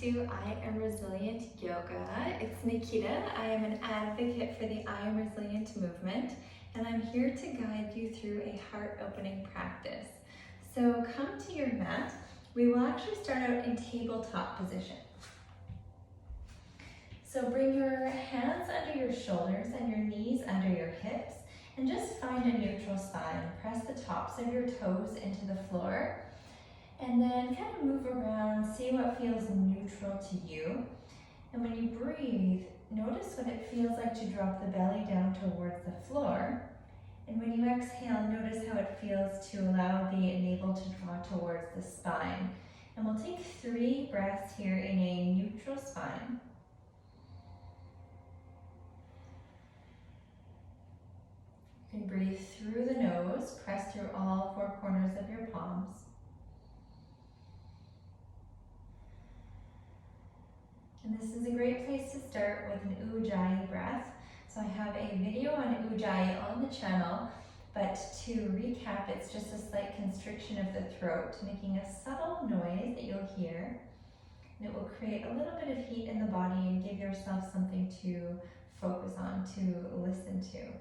to I Am Resilient Yoga. It's Nikita. I am an advocate for the I Am Resilient movement, and I'm here to guide you through a heart-opening practice. So come to your mat. We will actually start out in tabletop position. So bring your hands under your shoulders and your knees under your hips, and just find a neutral spine. Press the tops of your toes into the floor. And then kind of move around, see what feels neutral to you. And when you breathe, notice what it feels like to drop the belly down towards the floor. And when you exhale, notice how it feels to allow the navel to draw towards the spine. And we'll take 3 breaths here in a neutral spine. You can breathe through the nose, press through all 4 corners of your palms. And this is a great place to start with an Ujjayi breath. So I have a video on Ujjayi on the channel, but to recap, it's just a slight constriction of the throat, making a subtle noise that you'll hear. And it will create a little bit of heat in the body and give yourself something to focus on, to listen to.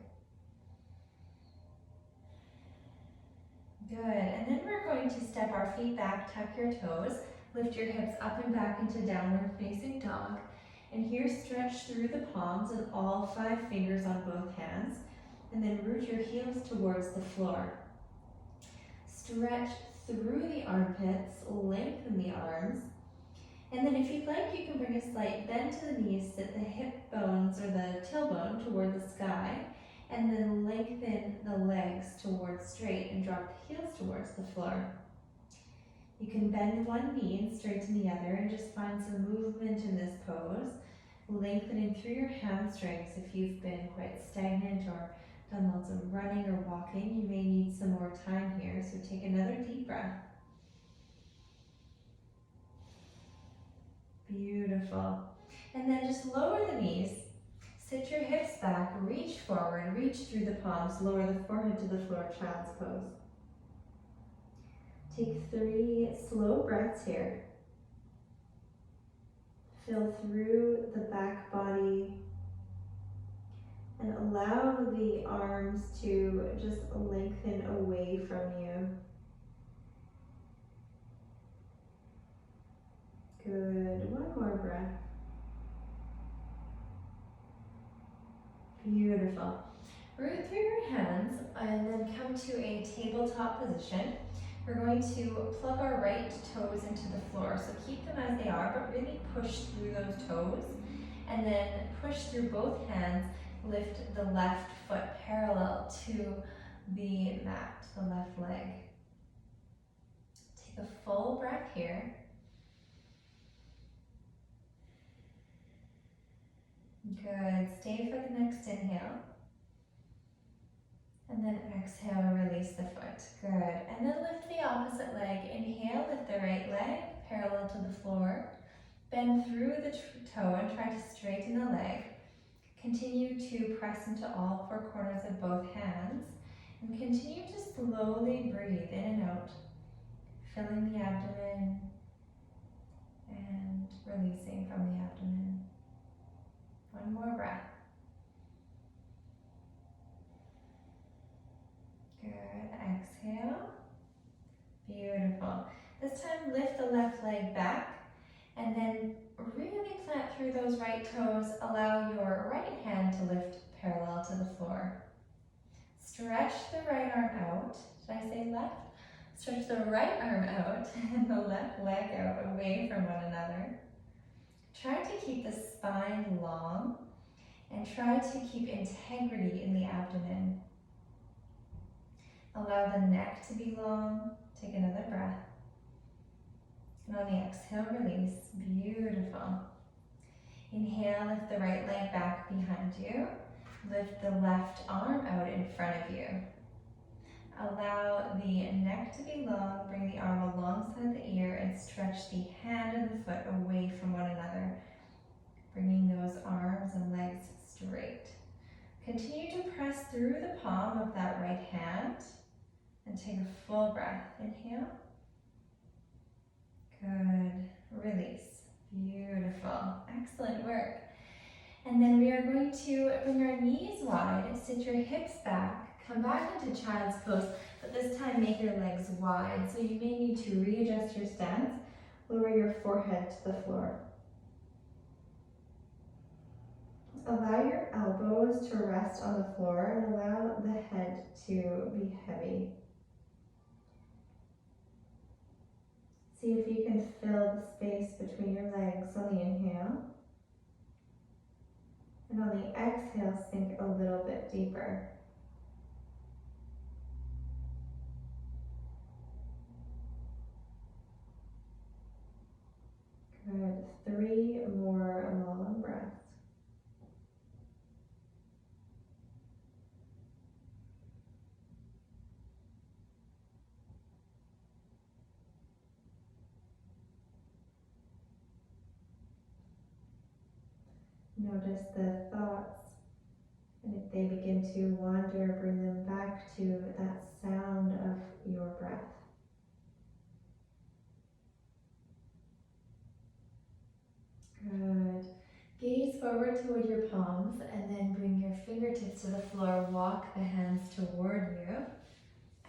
Good, and then we're going to step our feet back, tuck your toes, lift your hips up and back into downward facing dog. And here stretch through the palms and all 5 fingers on both hands. And then root your heels towards the floor. Stretch through the armpits, lengthen the arms. And then if you'd like, you can bring a slight bend to the knees, sit the hip bones or the tailbone toward the sky. And then lengthen the legs towards straight and drop the heels towards the floor. You can bend one knee and straighten the other and just find some movement in this pose. Lengthening through your hamstrings if you've been quite stagnant or done lots of running or walking. You may need some more time here, so take another deep breath. Beautiful. And then just lower the knees. Sit your hips back, reach forward, reach through the palms, lower the forehead to the floor, child's pose. Take 3 slow breaths here. Fill through the back body and allow the arms to just lengthen away from you. Good, one more breath. Beautiful. Root through your hands and then come to a tabletop position. We're going to plug our right toes into the floor, so keep them as they are, but really push through those toes. And then push through both hands, lift the left foot parallel to the mat, the left leg. Take a full breath here. Good, stay for the next inhale. And then exhale, release the foot. Good. And then lift the opposite leg. Inhale, lift the right leg parallel to the floor. Bend through the toe and try to straighten the leg. Continue to press into all 4 corners of both hands. And continue to slowly breathe in and out, filling the abdomen and releasing from the abdomen. One more breath. Good, exhale. Beautiful. This time lift the left leg back and then really plant through those right toes. Allow your right hand to lift parallel to the floor. Stretch the right arm out. Did I say left? Stretch the right arm out and the left leg out away from one another. Try to keep the spine long and try to keep integrity in the abdomen. Allow the neck to be long. Take another breath. And on the exhale, release. Beautiful. Inhale, lift the right leg back behind you. Lift the left arm out in front of you. Allow the neck to be long. Bring the arm alongside the ear and stretch the hand and the foot away from one another. Bringing those arms and legs straight. Continue to press through the palm of that right hand and take a full breath. Inhale. Good. Release. Beautiful. Excellent work. And then we are going to bring our knees wide, sit your hips back, come back into child's pose, but this time make your legs wide. So you may need to readjust your stance, lower your forehead to the floor. Allow your elbows to rest on the floor and allow the head to be heavy. See if you can fill the space between your legs on the inhale. And on the exhale, sink a little bit deeper. Good. 3 more long breaths. Notice the thoughts, and if they begin to wander, bring them back to that sound of your breath. Good. Gaze forward toward your palms and then bring your fingertips to the floor. Walk the hands toward you.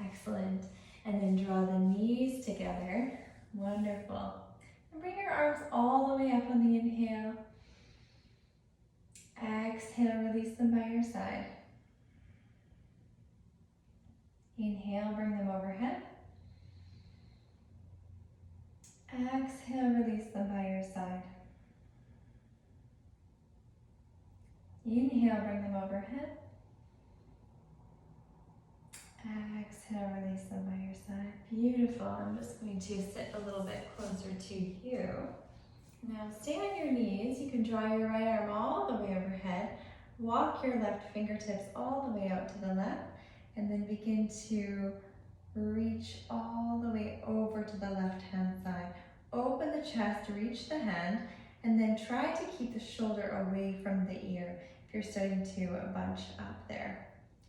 Excellent. And then draw the knees together. Wonderful. And bring your arms all the way up on the inhale. Exhale, release them by your side. Inhale, bring them overhead. Exhale, release them by your side. Inhale, bring them overhead. Exhale, release them by your side. Beautiful. I'm just going to sit a little bit closer to you. Now stay on your knees. You can draw your right arm all the way overhead. Walk your left fingertips all the way out to the left. And then begin to reach all the way over to the left hand side. Open the chest, reach the hand, and then try to keep the shoulder away from the ear if you're starting to bunch up there.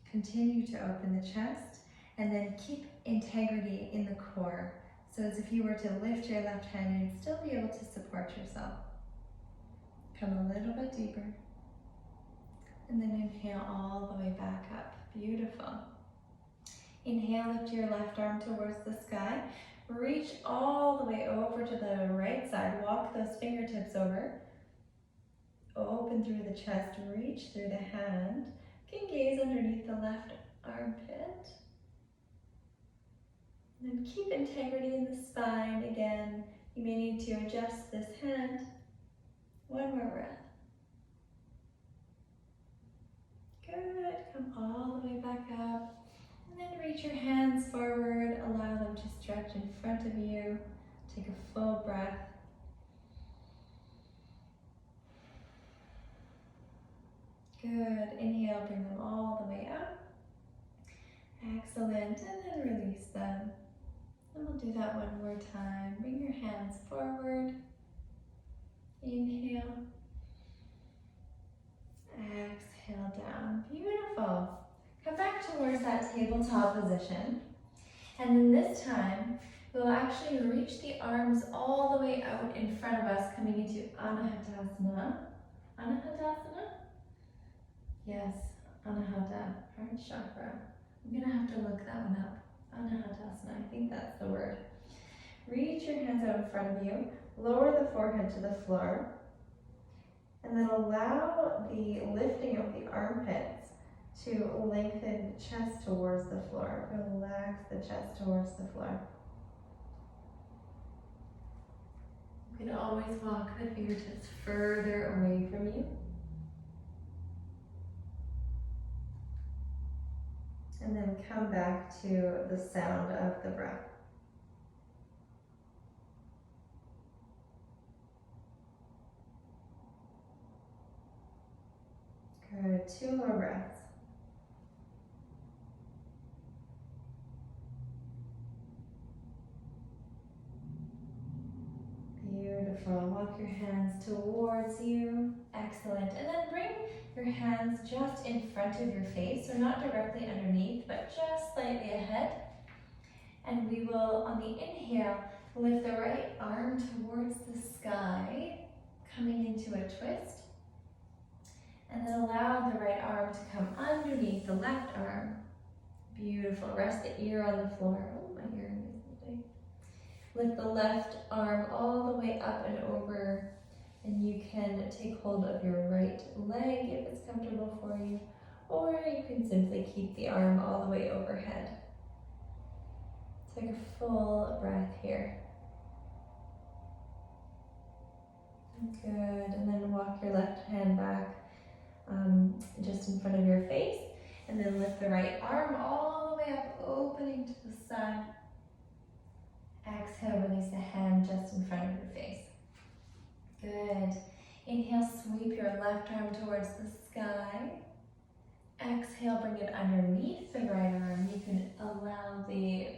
Continue to open the chest and then keep integrity in the core. So as if you were to lift your left hand, you'd still be able to support yourself. Come a little bit deeper. And then inhale all the way back up. Beautiful. Inhale, lift your left arm towards the sky. Reach all the way over to the right side. Walk those fingertips over. Open through the chest, reach through the hand. You can gaze underneath the left armpit. And then keep integrity in the spine. Again, you may need to adjust this hand. One more breath. Good. Come all the way back up. And then reach your hands forward. Allow them to stretch in front of you. Take a full breath. Good. Inhale, bring them all the way up. Excellent. And then release them. And we'll do that one more time. Bring your hands forward. Inhale. Exhale down. Beautiful. Come back towards that tabletop position. And then this time, we'll actually reach the arms all the way out in front of us, coming into Anahatasana. Anahatasana? Yes, Anahata, heart chakra. I'm gonna have to look that one up. Anahatasana, I think that's the word. Reach your hands out in front of you. Lower the forehead to the floor. And then allow the lifting of the armpits to lengthen chest towards the floor. Relax the chest towards the floor. You can always walk the fingertips further away from you. And then come back to the sound of the breath. Good, 2 more breaths. Beautiful. Walk your hands towards you. Excellent. And then bring your hands just in front of your face, so not directly underneath, but just slightly ahead. And we will, on the inhale, lift the right arm towards the sky. Coming into a twist. And then allow the right arm to come underneath the left arm. Beautiful. Rest the ear on the floor. Oh, my earring is moving. Lift the left arm all the way up and over. And you can take hold of your right leg if it's comfortable for you. Or you can simply keep the arm all the way overhead. Take a full breath here. Good. And then walk your left hand back just in front of your face. And then lift the right arm all the way up, opening to the side. Exhale, release the hand just in front of your face. Good. Inhale, sweep your left arm towards the sky. Exhale, bring it underneath the right arm. You can allow the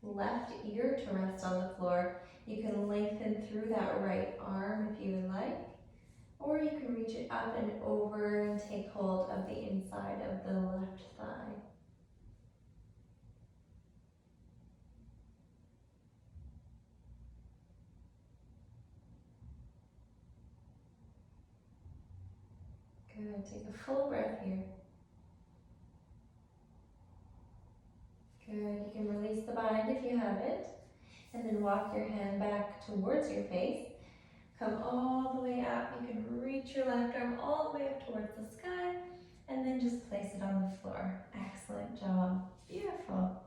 left ear to rest on the floor. You can lengthen through that right arm if you would like. Or you can reach it up and over and take hold of the inside of the left thigh. Good. Take a full breath here. Good. You can release the bind if you have it. And then walk your hand back towards your face. Come all the way up. You can reach your left arm all the way up towards the sky. And then just place it on the floor. Excellent job. Beautiful.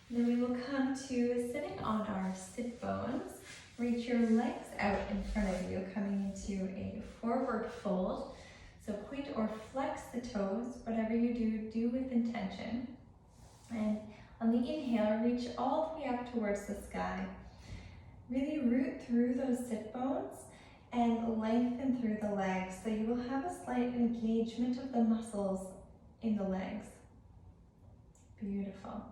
And then we will come to sitting on our sit bones. Reach your legs out in front of you, coming into a forward fold. So point or flex the toes. Whatever you do, do with intention. And on the inhale, reach all the way up towards the sky. Really root through those sit bones and lengthen through the legs. So you will have a slight engagement of the muscles in the legs. Beautiful.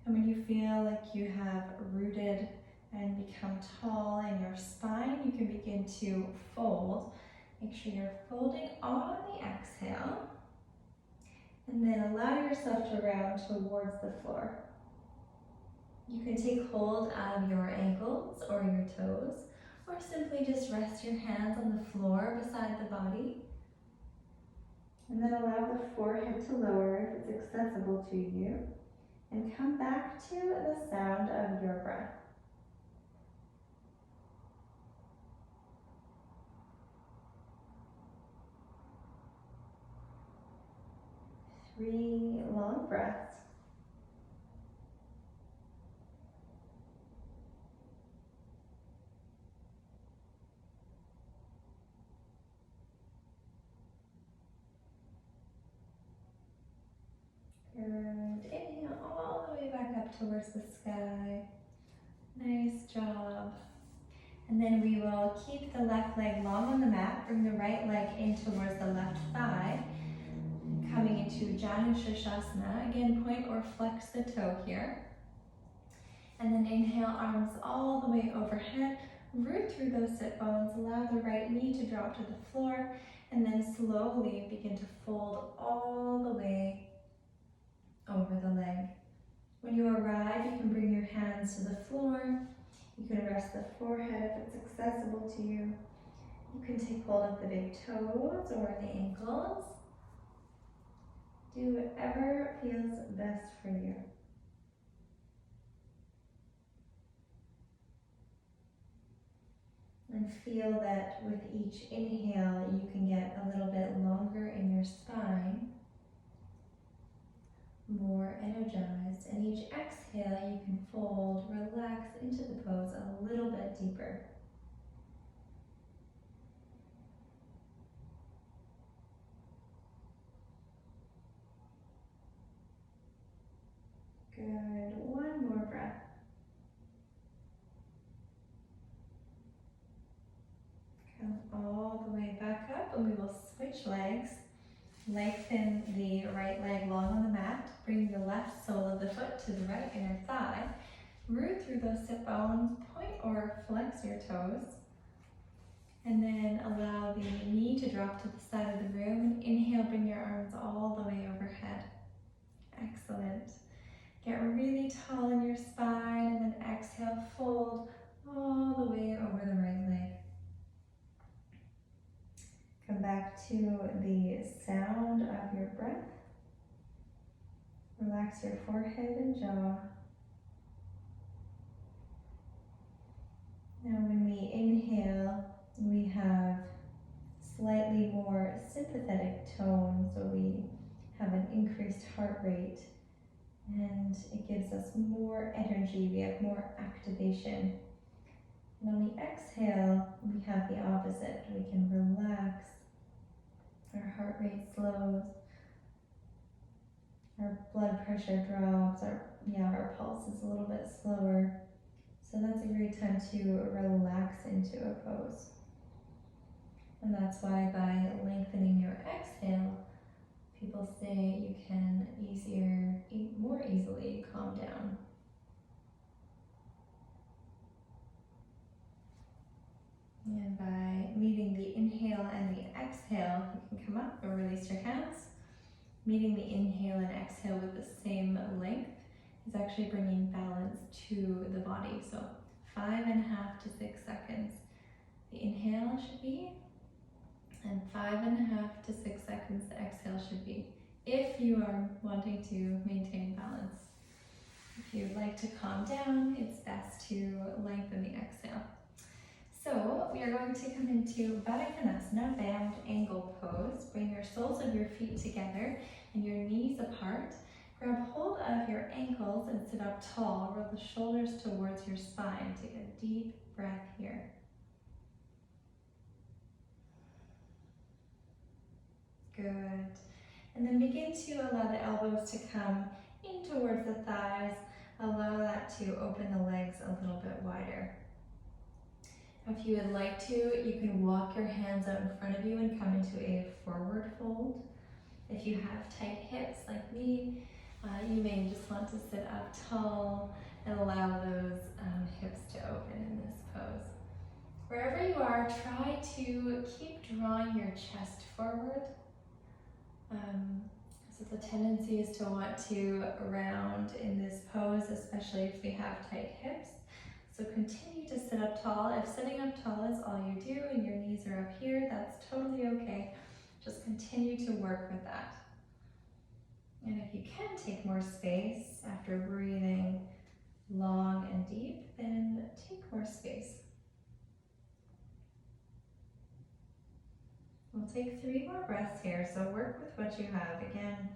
And when you feel like you have rooted and become tall in your spine, you can begin to fold. Make sure you're folding on the exhale. And then allow yourself to round towards the floor. You can take hold of your ankles or your toes, or simply just rest your hands on the floor beside the body. And then allow the forehead to lower if it's accessible to you. And come back to the sound of your breath. Three long breaths. Good. Inhale all the way back up towards the sky. Nice job. And then we will keep the left leg long on the mat. Bring the right leg in towards the left thigh. Coming into Janu Shirshasana. Again, point or flex the toe here. And then inhale, arms all the way overhead. Root through those sit bones. Allow the right knee to drop to the floor. And then slowly begin to fold all the way over the leg. When you arrive, you can bring your hands to the floor. You can rest the forehead if it's accessible to you. You can take hold of the big toes or the ankles. Do whatever feels best for you. And feel that with each inhale, you can get a little bit longer in your spine, more energized. And each exhale, you can fold, relax into the pose a little bit deeper. Good. One more breath. Come all the way back up, and we will switch legs. Lengthen the right leg long on the mat. Bring the left sole of the foot to the right inner thigh. Root through those sit bones. Point or flex your toes. And then allow the knee to drop to the side of the room. And inhale, bring your arms all the way overhead. Excellent. Get really tall in your spine, and then exhale, fold all the way over the right leg. relax your forehead and jaw. Now when we inhale, we have slightly more sympathetic tone, so we have an increased heart rate and it gives us more energy, we have more activation. And on the exhale, we have the opposite. We can relax, our heart rate slows, our blood pressure drops, our pulse is a little bit slower. So that's a great time to relax into a pose. And that's why by lengthening your exhale, people say you can more easily calm down. And by meeting the inhale and the exhale, you can come up or release your hands. Meeting the inhale and exhale with the same length is actually bringing balance to the body. So 5.5 to 6 seconds. The inhale should be, and 5.5 to 6 seconds the exhale should be, if you are wanting to maintain balance. If you'd like to calm down, it's best to lengthen the exhale. So we are going to come into Baddha Konasana, bound angle pose. Bring your soles of your feet together and your knees apart. Grab hold of your ankles and sit up tall. Roll the shoulders towards your spine. Take a deep breath here. Good. And then begin to allow the elbows to come in towards the thighs. Allow that to open the legs a little bit wider. If you would like to, you can walk your hands out in front of you and come into a forward fold. If you have tight hips like me, you may just want to sit up tall and allow those hips to open in this pose. Wherever you are, try to keep drawing your chest forward. So the tendency is to want to round in this pose, especially if we have tight hips. So continue to sit up tall. If sitting up tall is all you do and your knees are up here, that's totally okay. Just continue to work with that. And if you can take more space after breathing long and deep, then take more space. We'll take 3 more breaths here, so work with what you have. Again,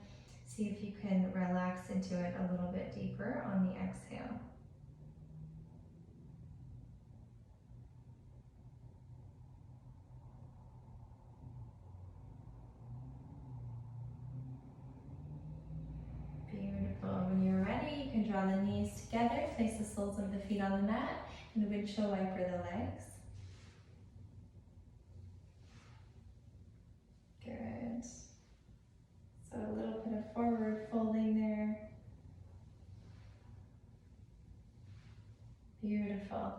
see if you can relax into it a little bit deeper on the exhale. Beautiful. When you're ready, you can draw the knees together, place the soles of the feet on the mat, and windshield wiper the legs. Good. So a little bit of forward folding there. Beautiful.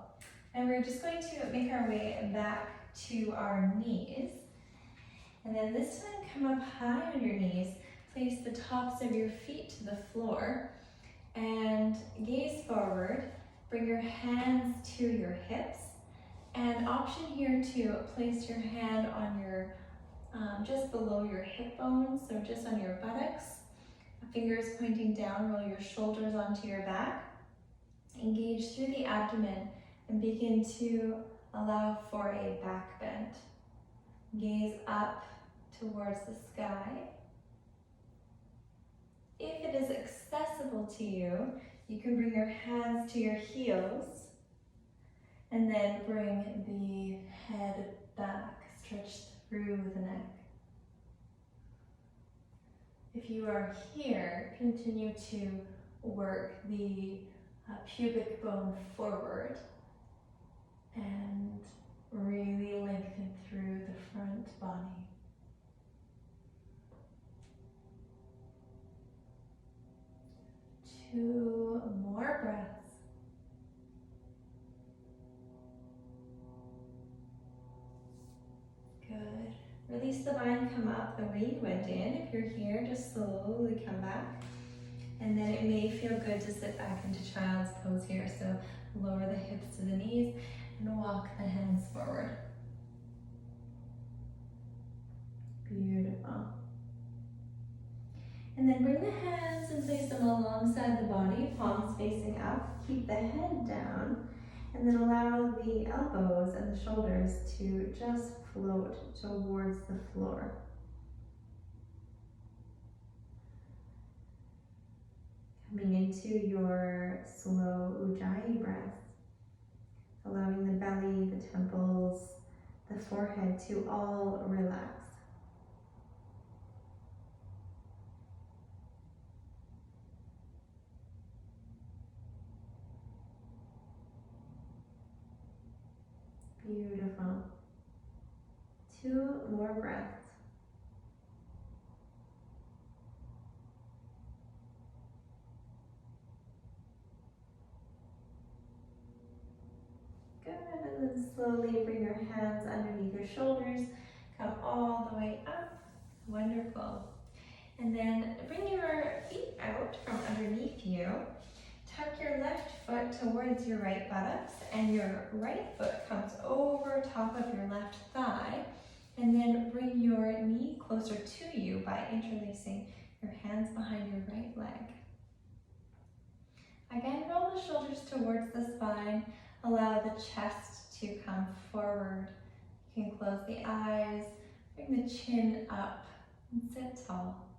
And we're just going to make our way back to our knees. And then this time come up high on your knees. Place the tops of your feet to the floor and gaze forward. Bring your hands to your hips. And option here to place your hand on your just below your hip bones, so just on your buttocks. Fingers pointing down, roll your shoulders onto your back. Engage through the abdomen and begin to allow for a back bend. Gaze up towards the sky. If it is accessible to you, you can bring your hands to your heels and then bring the head back, stretch through the neck. If you are here, continue to work the pubic bone forward and really lengthen through the front body. Two more breaths. Good. Release the bind, come up the way you went in. If you're here, just slowly come back. And then it may feel good to sit back into child's pose here. So lower the hips to the knees and walk the hands forward. Beautiful. And then bring the hands and place them alongside the body, palms facing up. Keep the head down. And then allow the elbows and the shoulders to just float towards the floor. Coming into your slow Ujjayi breath, allowing the belly, the temples, the forehead to all relax. Beautiful. 2 more breaths. Good, and then slowly bring your hands underneath your shoulders. Come all the way up. Wonderful. And then bring your feet out from underneath you. Tuck your left foot towards your right buttocks, and your right foot comes over top of your left thigh. And then bring your knee closer to you by interlacing your hands behind your right leg. Again, roll the shoulders towards the spine. Allow the chest to come forward. You can close the eyes, bring the chin up, and sit tall.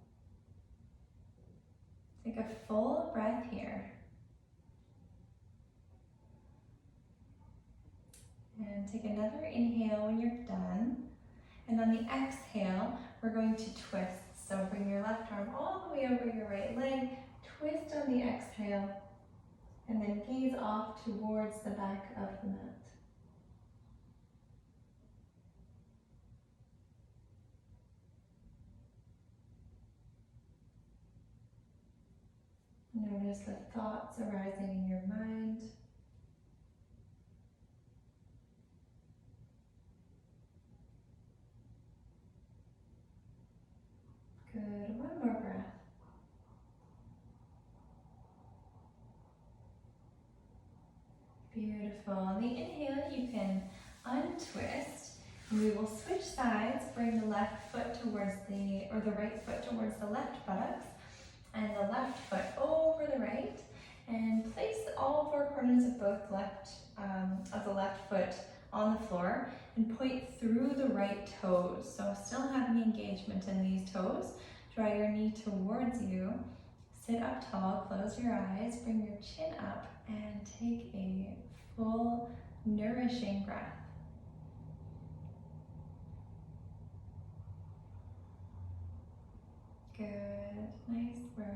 Take a full breath here. And take another inhale when you're done. And on the exhale, we're going to twist. So bring your left arm all the way over your right leg, twist on the exhale, and then gaze off towards the back of the mat. Notice the thoughts arising in your mind. Good, 1 more breath. Beautiful. On the inhale, you can untwist. We will switch sides. Bring the left foot towards the right foot towards the left buttocks, and the left foot over the right. And place all 4 corners of the left foot on the floor and point through the right toes. So still having engagement in these toes. Draw your knee towards you. Sit up tall, close your eyes, bring your chin up, and take a full, nourishing breath. Good, nice work.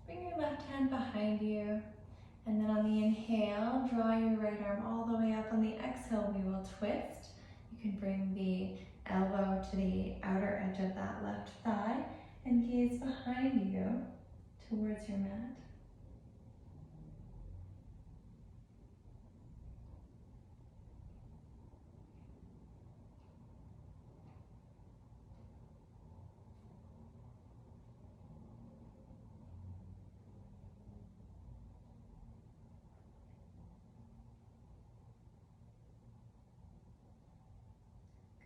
Bring your left hand behind you, and then on the inhale, draw your right arm all the way up. On the exhale, we will twist. You can bring the elbow to the outer edge of that left thigh and gaze behind you towards your mat.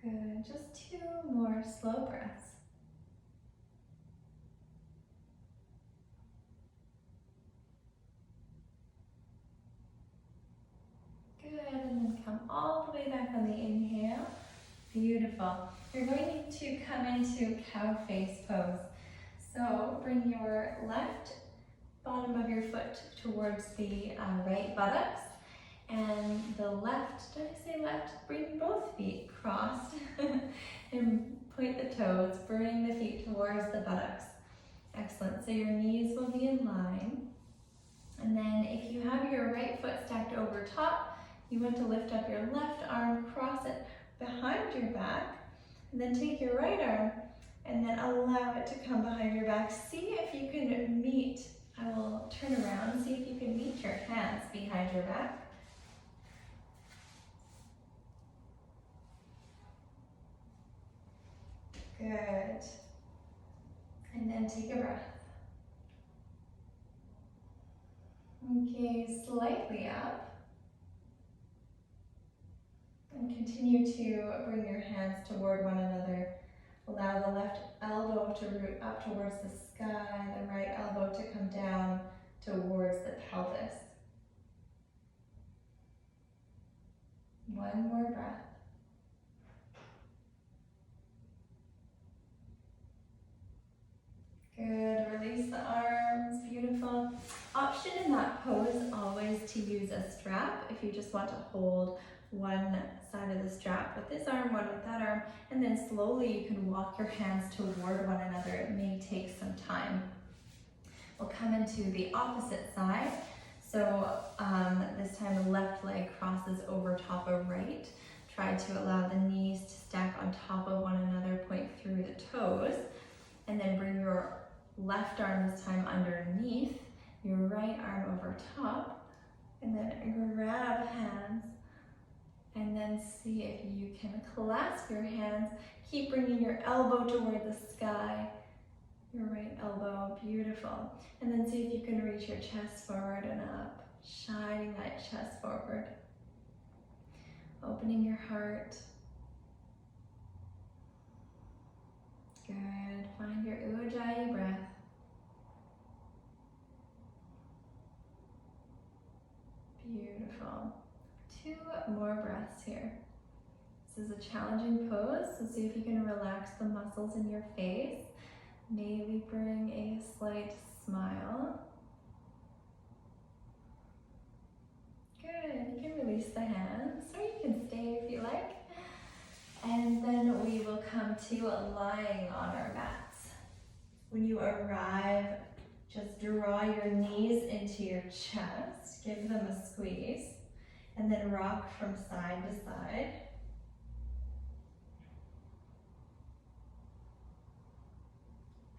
Good, just 2 more slow breaths. Good, and then come all the way back on the inhale. Beautiful. You're going to come into cow face pose. So bring your left bottom of your foot towards the right buttocks, and the left, did I say left? Bring both feet crossed and point the toes, bring the feet towards the buttocks. Excellent, so your knees will be in line. And then if you have your right foot stacked over top, you want to lift up your left arm, cross it behind your back, and then take your right arm and then allow it to come behind your back. See if you can meet, I will turn around, see if you can meet your hands behind your back. Good. And then take a breath. Okay, slightly up. And continue to bring your hands toward one another. Allow the left elbow to root up towards the sky, the right elbow to come down towards the pelvis. One more breath. Good, release the arms, beautiful. Option in that pose always to use a strap if you just want to hold one side of the strap with this arm, one with that arm, and then slowly you can walk your hands toward one another. It may take some time. We'll come into the opposite side. So this time the left leg crosses over top of right. Try to allow the knees to stack on top of one another, point through the toes, and then bring your left arm this time underneath, your right arm over top, and then grab hands, and then see if you can clasp your hands. Keep bringing your elbow toward the sky, your right elbow, beautiful. And then see if you can reach your chest forward and up, shining that chest forward. Opening your heart. Good, find your Ujjayi breath. Beautiful. 2 more breaths here. This is a challenging pose, so see if you can relax the muscles in your face. Maybe bring a slight smile. Good, you can release the hands, or you can stay if you like. And then we will come to lying on our mats. When you arrive, just draw your knees into your chest, give them a squeeze, and then rock from side to side.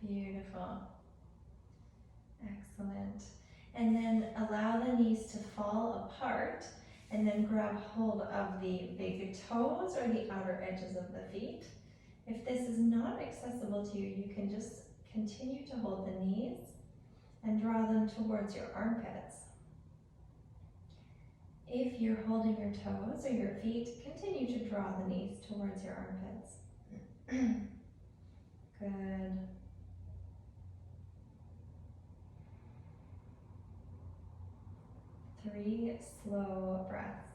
Beautiful. Excellent. And then allow the knees to fall apart, and then grab hold of the big toes or the outer edges of the feet. If this is not accessible to you, you can just continue to hold the knees and draw them towards your armpits. If you're holding your toes or your feet, continue to draw the knees towards your armpits. Good. Three slow breaths.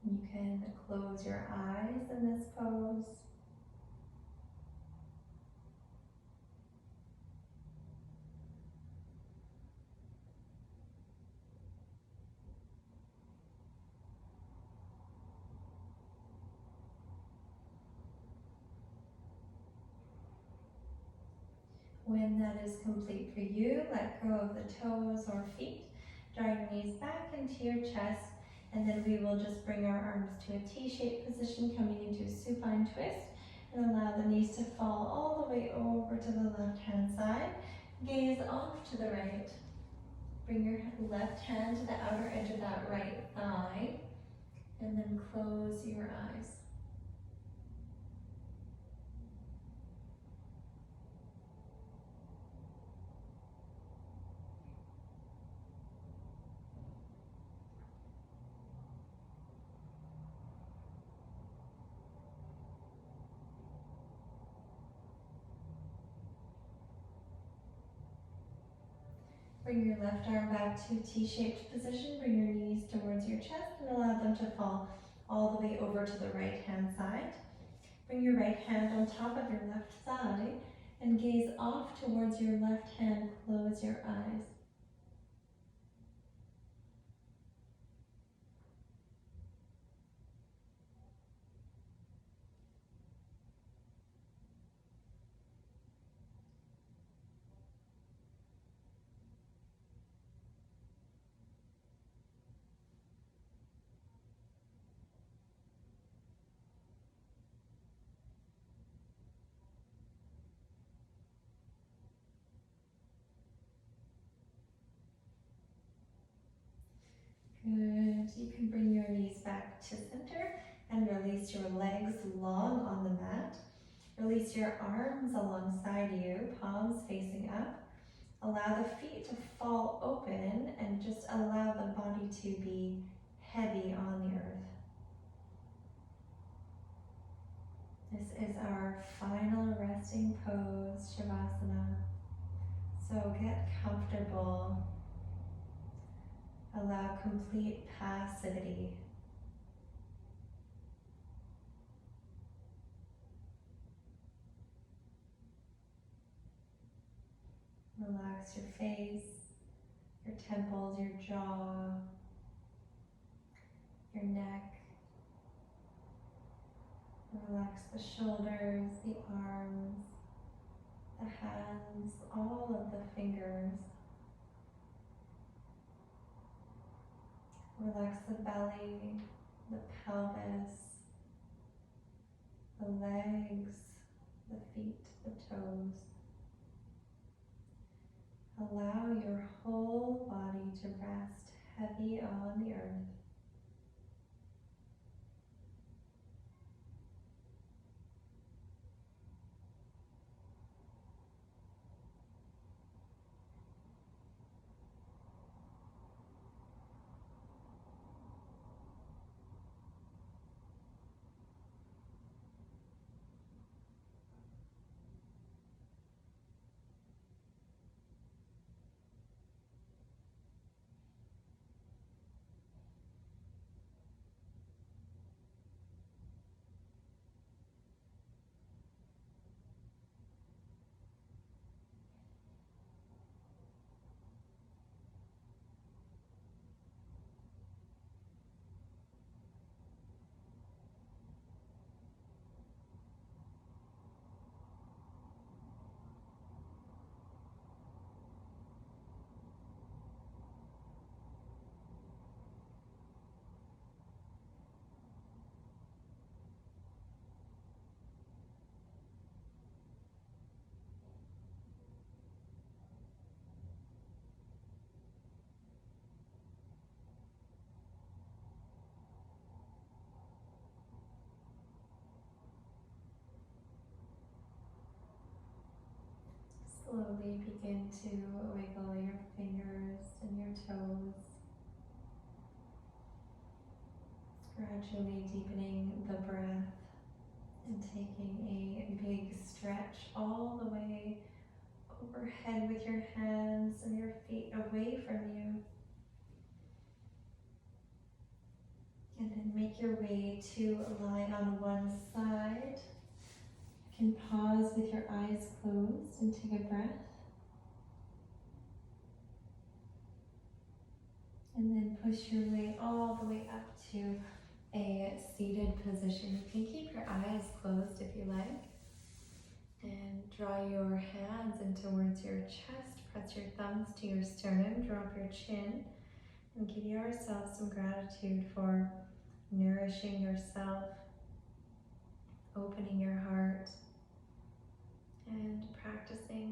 You can close your eyes in this pose. When that is complete for you, let go of the toes or feet. Draw your knees back into your chest, and then we will just bring our arms to a T-shaped position, coming into a supine twist, and allow the knees to fall all the way over to the left-hand side. Gaze off to the right. Bring your left hand to the outer edge of that right thigh, and then close your eyes. Bring your left arm back to a T-shaped position. Bring your knees towards your chest and allow them to fall all the way over to the right-hand side. Bring your right hand on top of your left thigh and gaze off towards your left hand. Close your eyes. Good. You can bring your knees back to center and release your legs long on the mat. Release your arms alongside you, palms facing up. Allow the feet to fall open and just allow the body to be heavy on the earth. This is our final resting pose, Shavasana. So get comfortable. Allow complete passivity. Relax your face, your temples, your jaw, your neck. Relax the shoulders, the arms, the hands, all of the fingers. Relax the belly, the pelvis, the legs, the feet, the toes. Allow your whole body to rest heavy on the earth. Slowly begin to wiggle your fingers and your toes, gradually deepening the breath and taking a big stretch all the way overhead with your hands and your feet away from you. And then make your way to lie on one side. You can pause with your eyes closed and take a breath. And then push your way all the way up to a seated position. You can keep your eyes closed if you like. And draw your hands in towards your chest. Press your thumbs to your sternum. Drop your chin. And give yourself some gratitude for nourishing yourself, opening your heart, and practicing